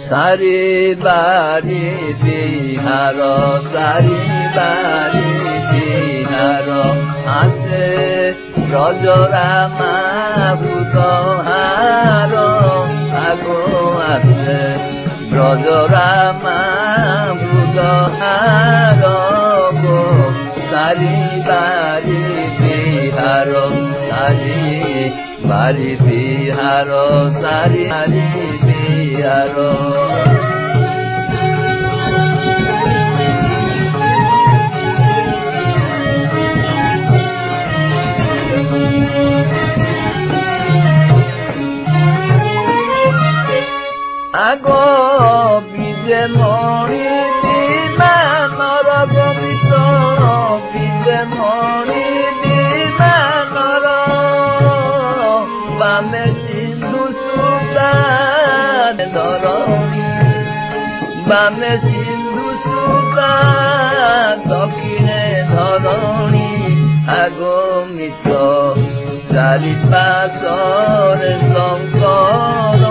সারি বারি বিহার সারি বারি বিহার আসে ব্রজরামা ভূতহার আগো আসে ব্রজরামা ভূতহার গো সারি বারি বিহার সারি বারি বিহার সারি বারি বিহার আগো বিজে মণি বিমানর গমিত বিজে মণি বিমানর বামে সিন্ধু সুতা ধরণী বামে সিন্ধু সুতা দক্ষিণে ধরণী আগমিত চারিপাশরে শঙ্কর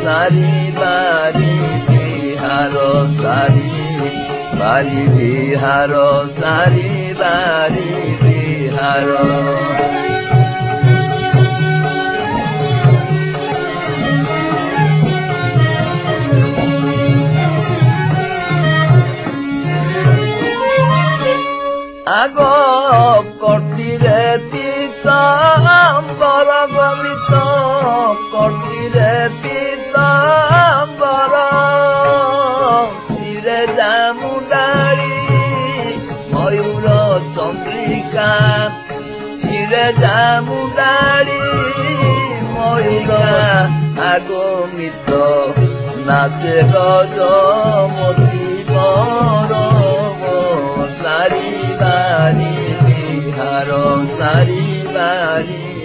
সারি বারি বিহার সারি বারি বিহার সারি বারি বিহার আগ কটিরে পীতাম্বর গমিত কটিরে পীতাম্বর শিরে জামুডাড়ি ময়ূর চন্দ্রিকা শিরে জামুডাড়ি ময়ূর আগমিত নাচে গজমতি বর সারি বারি বিহার সারি বারি